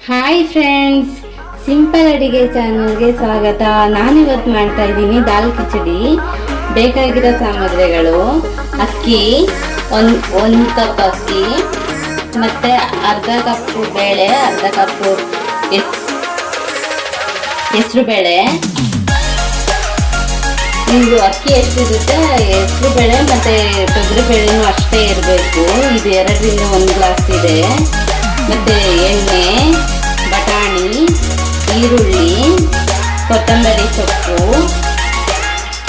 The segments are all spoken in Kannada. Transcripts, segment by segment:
ಹಾಯ್ ಫ್ರೆಂಡ್ಸ್, ಸಿಂಪಲ್ ಅಡಿಗೆ ಚಾನಲ್ಗೆ ಸ್ವಾಗತ. ನಾನಿವತ್ತು ಮಾಡ್ತಾ ಇದ್ದೀನಿ ದಾಲ್ ಕಿಚಡಿ. ಬೇಕಾಗಿರೋ ಸಾಮಗ್ರಿಗಳು: ಅಕ್ಕಿ ಒಂದು ಕಪ್ ಅಕ್ಕಿ, ಮತ್ತು ಅರ್ಧ ಕಪ್ಪು ಬೇಳೆ, ಅರ್ಧ ಕಪ್ಪು ಹೆಸರು ಬೇಳೆ. ನಿಮ್ಮದು ಅಕ್ಕಿ ಎಷ್ಟಿರುತ್ತೆ ಹೆಸರು ಬೇಳೆ ಮತ್ತು ತೊಗರಿ ಬೇಳೆನೂ ಅಷ್ಟೇ ಇರಬೇಕು. ಇದು 2ರಿಂದ 1 ಗ್ಲಾಸ್ ಇದೆ. ಮತ್ತು ಎಣ್ಣೆ, ಬಟಾಣಿ, ಈರುಳ್ಳಿ, ಕೊತ್ತಂಬರಿ ಸೊಪ್ಪು,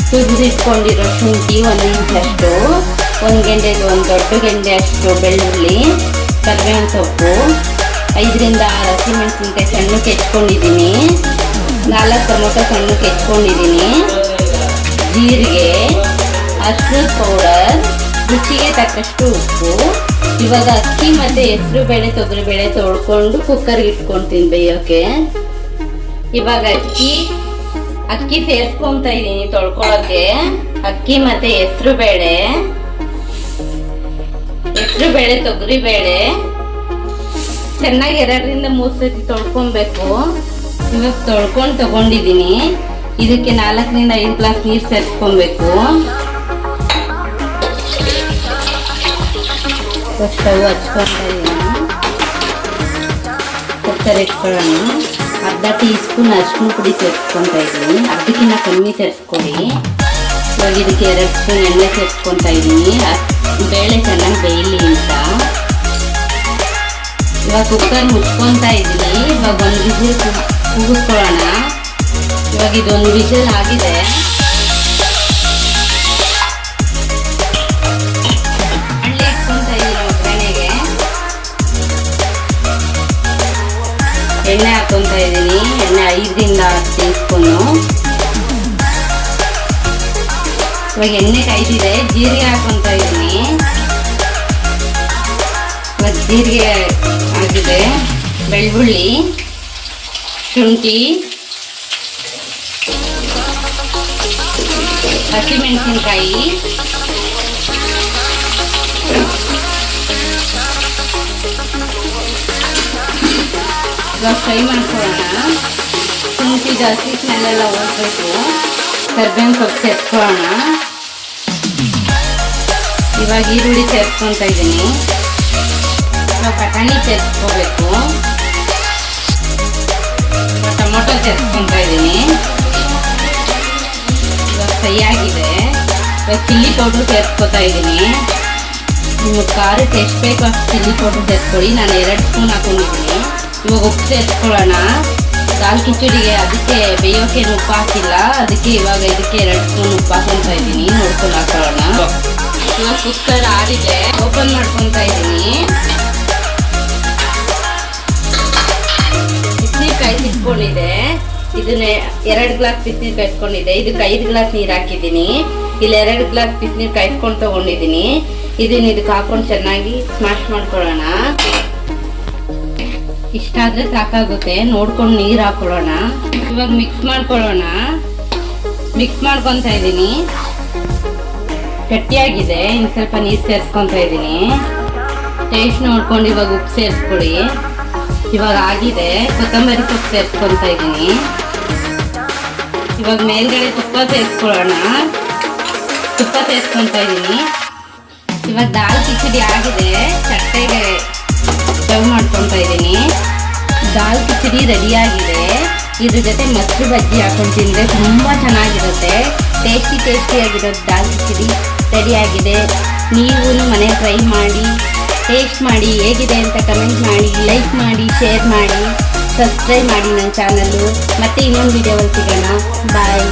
ತುರಿದಿಟ್ಕೊಂಡಿರೋ ಶುಂಠಿ 1 ಇಂಚಷ್ಟು, ಒಂದು ದೊಡ್ಡ ಗೆಂಡೆ ಅಷ್ಟು ಬೆಳ್ಳುಳ್ಳಿ, ಕರಿಬೇವಿನ ಸೊಪ್ಪು, 5ರಿಂದ 6 ಹಸಿಮೆಣಸಿನ್ಕಾಯಿ ಸಣ್ಣಕ್ಕೆ ಹೆಚ್ಕೊಂಡಿದ್ದೀನಿ, 4 ಟೊಮೊಟೊ ಸಣ್ಣಕ್ಕೆ ಹೆಚ್ಕೊಂಡಿದ್ದೀನಿ, ಜೀರಿಗೆ, ಅರಿಶಿಣದ ಪೌಡರ್, ರುಚಿಗೆ ತಕ್ಕಷ್ಟು ಉಪ್ಪು. ಇವಾಗ ಅಕ್ಕಿ ಮತ್ತು ಹೆಸರು ಬೇಳೆ ತೊಗರಿ ಬೇಳೆ ತೊಳ್ಕೊಂಡು ಕುಕ್ಕರ್ಗೆ ಇಟ್ಕೊಳ್ತೀನಿ ಬೇಯೋಕೆ. ಇವಾಗ ಅಕ್ಕಿ ಸೇರಿಸ್ಕೊತಾ ಇದ್ದೀನಿ ತೊಳ್ಕೊಳ್ಳೋಕೆ. ಅಕ್ಕಿ ಮತ್ತು ಹೆಸರು ಬೇಳೆ ತೊಗರಿ ಬೇಳೆ ಚೆನ್ನಾಗಿ 2ರಿಂದ 3 ಸತಿ ತೊಳ್ಕೊಬೇಕು. ಇವಾಗ ತೊಳ್ಕೊಂಡು ತಗೊಂಡಿದ್ದೀನಿ. ಇದಕ್ಕೆ 4ರಿಂದ 5 ಗ್ಲಾಸ್ ನೀರು ಸೇರಿಸ್ಕೊಬೇಕು. ಸ್ಟವ್ ಹಚ್ಕೊತಾ ಇದ್ದೀನಿ. ಕುಕ್ಕರ್ ಇಟ್ಕೊಳ್ಳೋಣ. ಅರ್ಧ ಟೀ ಸ್ಪೂನ್ ಅರಿಶಿನ ಪುಡಿ ಸೇರಿಸ್ಕೊತಾ ಇದ್ದೀನಿ. ಅದಕ್ಕಿಂತ ಕಮ್ಮಿ ಸೇರಿಸ್ಕೊಳ್ಳಿ. ಇವಾಗ ಇದಕ್ಕೆ 2 ಸ್ಪೂನ್ ಎಣ್ಣೆ ಸೇರಿಸ್ಕೊತಾ ಇದ್ದೀನಿ, ಬೇಳೆ ಚೆನ್ನಾಗಿ ಬೇಯಲಿ ಅಂತ. ಇವಾಗ ಕುಕ್ಕರ್ ಮುಚ್ಕೊತಾ ಇದ್ದೀನಿ. ಇವಾಗ 1 ವಿಸಿಲ್ ಕೂಗಿಸ್ಕೊಳ್ಳೋಣ. ಇವಾಗ ಇದೊಂದು ವಿಸಿಲ್ ಆಗಿದೆ. ಎಣ್ಣೆ ಹಾಕೊತಾ ಇದ್ದೀನಿ. ಎಣ್ಣೆ 5ರಿಂದ 6 ಟೀ ಸ್ಪೂನು. ಇವಾಗ ಎಣ್ಣೆ ಕಾಯ್ದಿದೆ. ಜೀರಿಗೆ ಹಾಕೊತಾ ಇದ್ದೀನಿ. ಇವಾಗ ಜೀರಿಗೆ ಆಗಿದೆ. ಬೆಳ್ಳುಳ್ಳಿ, ಶುಂಠಿ, ಹಸಿಮೆಣಸಿನ್ಕಾಯಿ, ಇವಾಗ ಫ್ರೈ ಮಾಡ್ಕೊಳ್ಳೋಣ. ಶುಂಠಿ ಜಾಸ್ತಿ ಸ್ಮೆಲ್ಲೆಲ್ಲ ಹೋಗ್ಬೇಕು. ಕರಿಬೇವಿನ ಸೊಪ್ಪು ಸೇರಿಸ್ಕೊಳ್ಳೋಣ. ಇವಾಗ ಈರುಳ್ಳಿ ಸೇರಿಸ್ಕೊತಾ ಇದ್ದೀನಿ. ಇವಾಗ ಬಟಾಣಿ ಸೇರಿಸ್ಕೋಬೇಕು. ಟೊಮೊಟೊ ಸೇರಿಸ್ಕೊತಾ ಇದ್ದೀನಿ. ಇವಾಗ ಫ್ರೈ ಆಗಿದೆ. ಇವಾಗ ಚಿಲ್ಲಿ ಪೌಡ್ರು ಸೇರಿಸ್ಕೊತಾ ಇದ್ದೀನಿ. ನಿಮಗೆ ಖಾರಕ್ಕೆ ಎಷ್ಟು ಬೇಕು ಅಷ್ಟು ಚಿಲ್ಲಿ ಪೌಡ್ರ್ ಸೇರಿಸ್ಕೊಳ್ಳಿ. ನಾನು 2 ಸ್ಪೂನ್ ಹಾಕೊಂಡಿದ್ದೀನಿ. ಇವಾಗ ಉಪ್ಪು ಸೇರಿಸ್ಕೊಳ್ಳೋಣ. ದಾಲ್ ಕಿಚಡಿಗೆ ಅದಕ್ಕೆ ಬೇಯೋಕೆ ಉಪ್ಪು ಹಾಕಿಲ್ಲ, ಅದಕ್ಕೆ ಇವಾಗ ಇದಕ್ಕೆ 2 ಸ್ಪೂನ್ ಉಪ್ಪು ಹಾಕೊತಾ ಇದ್ದೀನಿ. ನೋಡ್ಕೊಂಡು ಹಾಕೊಳ್ಳೋಣ. ಇವಾಗ ಕುಕ್ಕರ್ ಆರಿದೆ. ಓಪನ್ ಮಾಡ್ಕೊತಾ ಇದ್ದೀನಿ. ಬಿಸಿನೀರು ಕಾಯಿಸಿಟ್ಕೊಂಡಿದೆ. ಇದನ್ನ 2 ಗ್ಲಾಸ್ ಬಿಸಿನೀರು ಕಾಯಿಸ್ಕೊಂಡಿದ್ದೆ. ಇದಕ್ಕೆ 5 ಗ್ಲಾಸ್ ನೀರು ಹಾಕಿದ್ದೀನಿ. ಇಲ್ಲಿ 2 ಗ್ಲಾಸ್ ಬಿಸಿನೀರು ಕಾಯಿಸ್ಕೊಂಡು ತಗೊಂಡಿದ್ದೀನಿ. ಇದಕ್ಕೆ ಹಾಕೊಂಡು ಚೆನ್ನಾಗಿ ಸ್ಮ್ಯಾಶ್ ಮಾಡ್ಕೊಳ್ಳೋಣ. ಇಷ್ಟಾದರೆ ಸಾಕಾಗುತ್ತೆ. ನೋಡ್ಕೊಂಡು ನೀರು ಹಾಕೊಳ್ಳೋಣ. ಇವಾಗ ಮಿಕ್ಸ್ ಮಾಡ್ಕೊಳ್ಳೋಣ. ಮಿಕ್ಸ್ ಮಾಡ್ಕೊತಾ ಇದ್ದೀನಿ. ಗಟ್ಟಿಯಾಗಿದೆ. ಇನ್ನು ಸ್ವಲ್ಪ ನೀರು ಸೇರಿಸ್ಕೊತಾ ಇದ್ದೀನಿ. ಟೇಸ್ಟ್ ನೋಡ್ಕೊಂಡು ಇವಾಗ ಉಪ್ಪು ಸೇರಿಸ್ಕೊಳ್ಳಿ. ಇವಾಗ ಆಗಿದೆ. ಕೊತ್ತಂಬರಿ ಸೊಪ್ಪು ಸೇರಿಸ್ಕೊತಾ ಇದ್ದೀನಿ. ಇವಾಗ ಮೇಲ್ಗಡೆ ತುಪ್ಪ ಸೇರಿಸ್ಕೊಳ್ಳೋಣ. ತುಪ್ಪ ಸೇರಿಸ್ಕೊತಾ ಇದ್ದೀನಿ. ಇವಾಗ ದಾಲ್ ಕಿಚಡಿ ಆಗಿದೆ. ಚಟ್ಟೆಗೆ ಸರ್ವ್ ಮಾಡ್ಕೊತಾ ಇದ್ದೀನಿ. ದಾಲ್ ಕಿಚಡಿ ರೆಡಿಯಾಗಿದೆ. ಇದ್ರ ಜೊತೆ ಮೊಸರು ಬಜ್ಜಿ ಹಾಕೊಂಡು ತಿಂದರೆ ತುಂಬ ಚೆನ್ನಾಗಿರುತ್ತೆ. ಟೇಸ್ಟಿಯಾಗಿರೋದು ದಾಲ್ ಕಿಚಡಿ ರೆಡಿಯಾಗಿದೆ. ನೀವು ಮನೆ ಟ್ರೈ ಮಾಡಿ, ಟೇಸ್ಟ್ ಮಾಡಿ, ಹೇಗಿದೆ ಅಂತ ಕಮೆಂಟ್ ಮಾಡಿ, ಲೈಕ್ ಮಾಡಿ, ಶೇರ್ ಮಾಡಿ, ಸಬ್ಸ್ಕ್ರೈಬ್ ಮಾಡಿ ನನ್ನ ಚಾನಲ್ಲು. ಮತ್ತೆ ಇನ್ನೊಂದು ವಿಡಿಯೋದಲ್ಲಿ ಸಿಗೋಣ. ಬಾಯ್.